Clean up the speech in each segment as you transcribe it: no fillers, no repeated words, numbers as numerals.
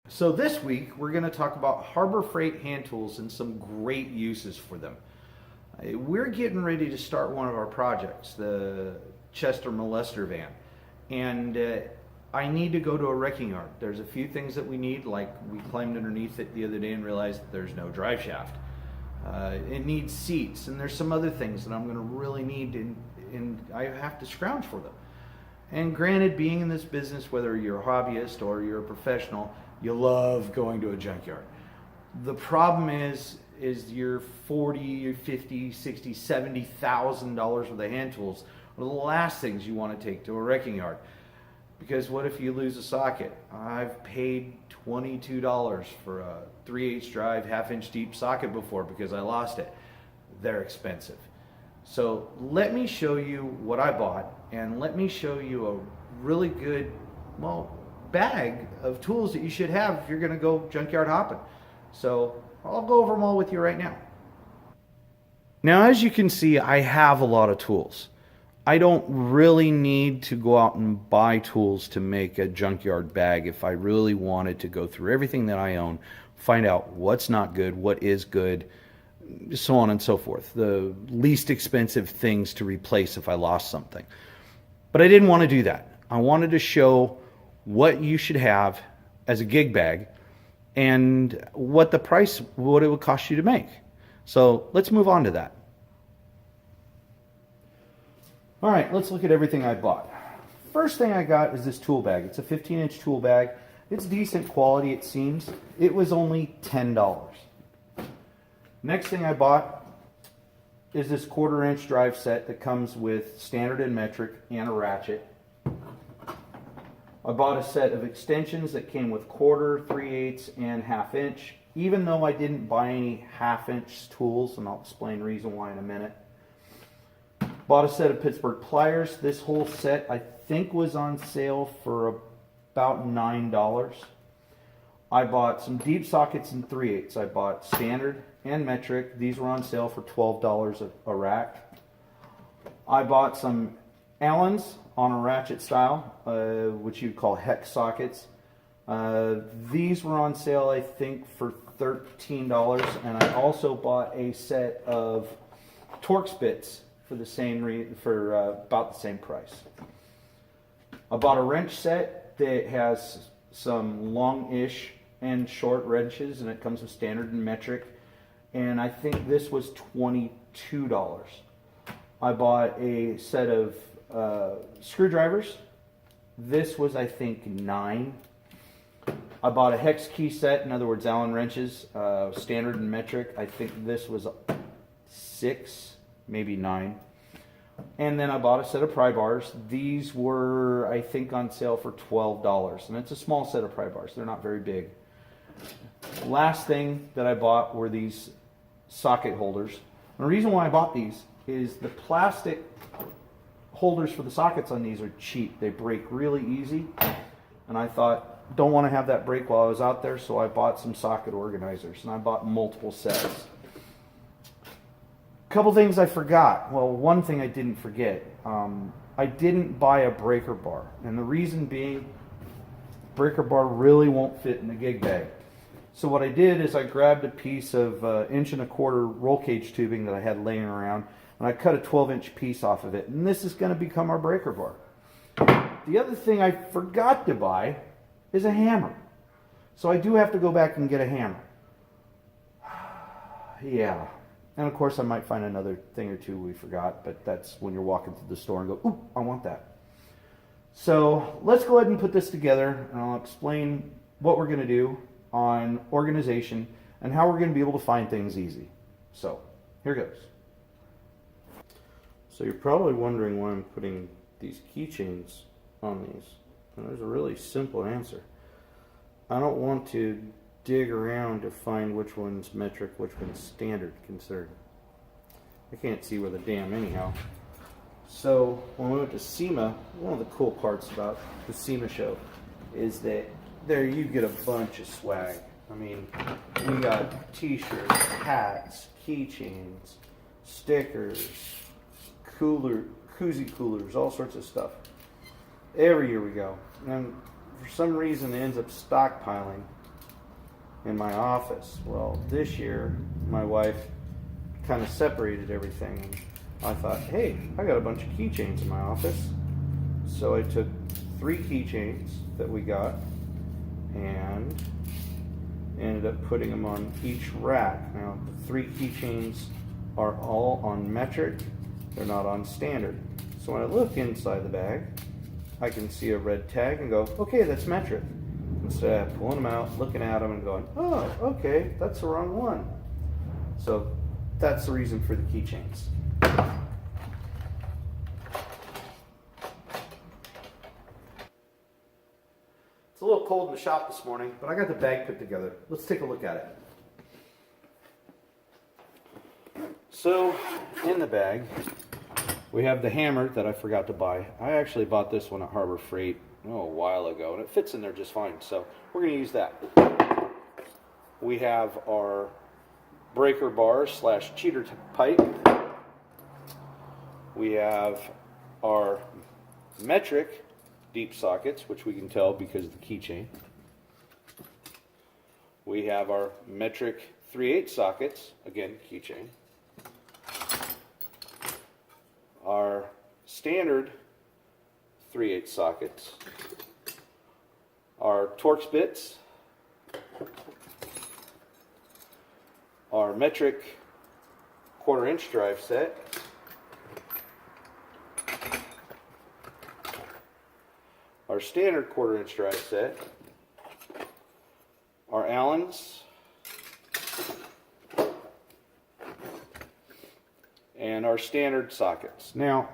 So this week we're going to talk about Harbor Freight hand tools and some great uses for them. We're getting ready to start one of our projects, the Chester Molester van, and I need to go to a wrecking yard. There's a few things that we need, like we climbed underneath it the other day and realized that there's no drive shaft. It needs seats, and there's some other things that I'm going to really need, and I have to scrounge for them. And granted, being in this business, whether you're a hobbyist or you're a professional, you love going to a junkyard. The problem is your 40, 50, 60, 70,000 dollars worth of hand tools are the last things you want to take to a wrecking yard. Because what if you lose a socket? I've paid $22 for a 3/8 drive, half-inch deep socket before because I lost it. They're expensive. So let me show you what I bought, and let me show you a really good, bag of tools that you should have if you're going to go junkyard hopping. So I'll go over them all with you right now. Now, as you can see, I have a lot of tools. I don't really need to go out and buy tools to make a junkyard bag if I really wanted to go through everything that I own, find out what's not good, what is good, so on and so forth. The least expensive things to replace if I lost something. But I didn't want to do that. I wanted to show what you should have as a gig bag and what it would cost you to make. So let's move on to that. All right, let's look at everything I bought. First thing I got is this tool bag. It's a 15-inch tool bag. It's decent quality, it seems. It was only $10. Next thing I bought is this 1/4-inch drive set that comes with standard and metric and a ratchet. I bought a set of extensions that came with 1/4, 3/8, and 1/2 inch. Even though I didn't buy any 1/2 inch tools, and I'll explain the reason why in a minute. Bought a set of Pittsburgh pliers. This whole set I think was on sale for about $9. I bought some deep sockets in 3/8. I bought standard and metric. These were on sale for $12 a rack. I bought some Allens on a ratchet style, which you'd call hex sockets. These were on sale, I think, for $13, and I also bought a set of Torx bits for about the same price. I bought a wrench set that has some long-ish and short wrenches, and it comes with standard and metric, and I think this was $22. I bought a set of screwdrivers. This was, I think, $9. I bought a hex key set, in other words, Allen wrenches, standard and metric. I think this was $6, maybe $9. And then I bought a set of pry bars. These were, I think, on sale for $12, and it's a small set of pry bars. They're not very big. Last thing that I bought were these socket holders. And the reason why I bought these is the plastic holders for the sockets on these are cheap. They break really easy, and I thought, don't want to have that break while I was out there, so I bought some socket organizers, and I bought multiple sets. Couple things I forgot. Well, one thing I didn't forget. I didn't buy a breaker bar, and the reason being, breaker bar really won't fit in the gig bag. So what I did is I grabbed a piece of 1.25-inch roll cage tubing that I had laying around, and I cut a 12-inch piece off of it, and this is going to become our breaker bar. The other thing I forgot to buy is a hammer. So I do have to go back and get a hammer. Yeah. And of course I might find another thing or two we forgot, but that's when you're walking through the store and go, ooh, I want that. So let's go ahead and put this together, and I'll explain what we're going to do on organization and how we're going to be able to find things easy. So here goes. So you're probably wondering why I'm putting these keychains on these. And there's a really simple answer. I don't want to dig around to find which one's metric, which one's standard considered. I can't see where the damn anyhow. So when we went to SEMA, one of the cool parts about the SEMA show is that there you get a bunch of swag. I mean, we got t-shirts, hats, keychains, stickers, koozie coolers, all sorts of stuff. Every year we go. And for some reason it ends up stockpiling. in my office. Well, this year, my wife kind of separated everything. I thought, hey, I got a bunch of keychains in my office. So I took 3 keychains that we got and ended up putting them on each rack. Now, the 3 keychains are all on metric. They're not on standard. So when I look inside the bag, I can see a red tag and go, okay, that's metric. Instead of pulling them out, looking at them and going, oh, okay, that's the wrong one. So that's the reason for the keychains. It's a little cold in the shop this morning, but I got the bag put together. Let's take a look at it. So, in the bag, we have the hammer that I forgot to buy. I actually bought this one at Harbor Freight a while ago, and it fits in there just fine, so we're going to use that. We have our breaker bar / cheater pipe. We have our metric deep sockets, which we can tell because of the keychain. We have our metric 3/8 sockets, again, keychain. Our standard 3/8 sockets. Our Torx bits. Our metric 1/4 inch drive set. Our standard 1/4 inch drive set, our Allens, and our standard sockets. Now,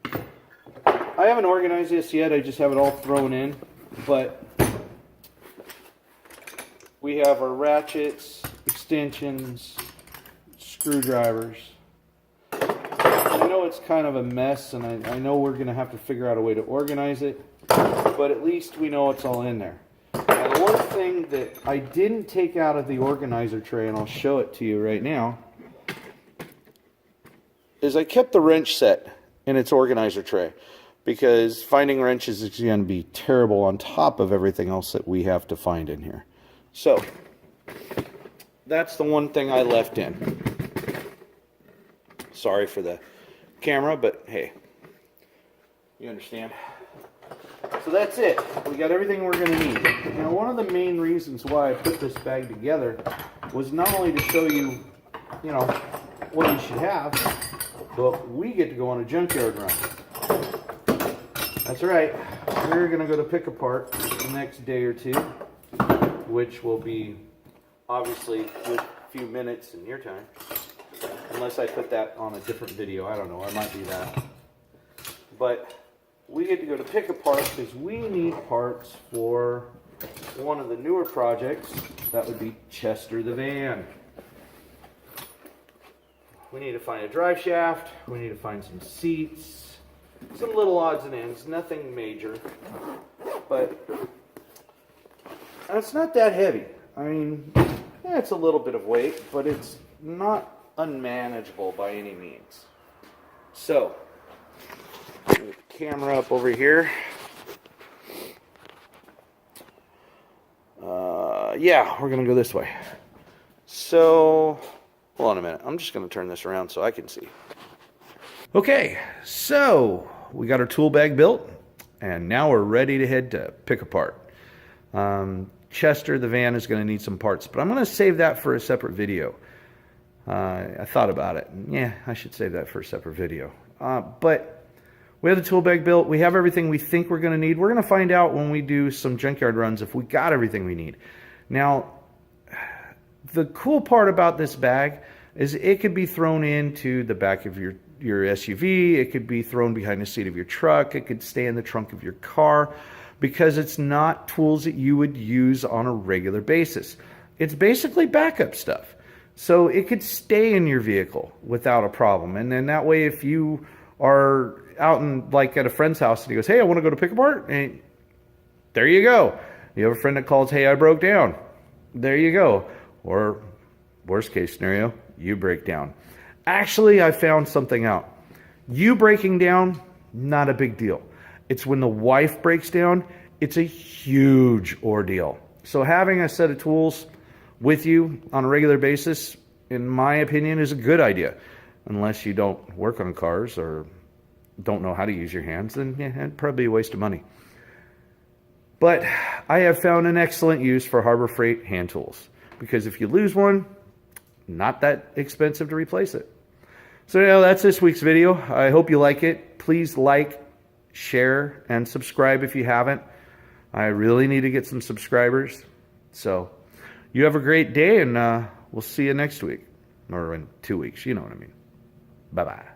I haven't organized this yet, I just have it all thrown in, but we have our ratchets, extensions, screwdrivers. I know it's kind of a mess, and I know we're going to have to figure out a way to organize it. But at least we know it's all in there. Now, the one thing that I didn't take out of the organizer tray, and I'll show it to you right now, is I kept the wrench set in its organizer tray, because finding wrenches is going to be terrible on top of everything else that we have to find in here. So, that's the one thing I left in. Sorry for the camera, but hey, you understand. So that's it. We got everything we're going to need. Now, one of the main reasons why I put this bag together was not only to show you, what you should have, but we get to go on a junkyard run. That's right. We're going to go to pick apart the next day or two, which will be obviously a few minutes in your time. Unless I put that on a different video. I don't know. I might do that. But we get to go to pick apart because we need parts for one of the newer projects. That would be Chester the van. We need to find a drive shaft. We need to find some seats. Some little odds and ends. Nothing major. But it's not that heavy. I mean, yeah, it's a little bit of weight, but it's not unmanageable by any means. So, camera up over here. Yeah, we're gonna go this way. So, hold on a minute. I'm just gonna turn this around so I can see. Okay, so we got our tool bag built, and now we're ready to head to pick apart. Chester, the van, is gonna need some parts, but I'm gonna save that for a separate video. I thought about it. Yeah, I should save that for a separate video. But we have the tool bag built. We have everything we think we're going to need. We're going to find out when we do some junkyard runs if we got everything we need. Now, the cool part about this bag is it could be thrown into the back of your SUV. It could be thrown behind the seat of your truck. It could stay in the trunk of your car because it's not tools that you would use on a regular basis. It's basically backup stuff. So it could stay in your vehicle without a problem. And then that way, if you are out at a friend's house and he goes, hey, I want to go to pick apart, and there you go. You have a friend that calls, hey, I broke down. There you go. Or worst case scenario, you break down. Actually, I found something out. You breaking down, not a big deal. It's when the wife breaks down, it's a huge ordeal. So having a set of tools with you on a regular basis, in my opinion, is a good idea. Unless you don't work on cars or don't know how to use your hands, then yeah, it'd probably be a waste of money. But I have found an excellent use for Harbor Freight hand tools, because if you lose one, not that expensive to replace it. So yeah, that's this week's video. I hope you like it. Please like, share, and subscribe if you haven't. I really need to get some subscribers. So you have a great day, and we'll see you next week. Or in 2 weeks, you know what I mean. Bye-bye.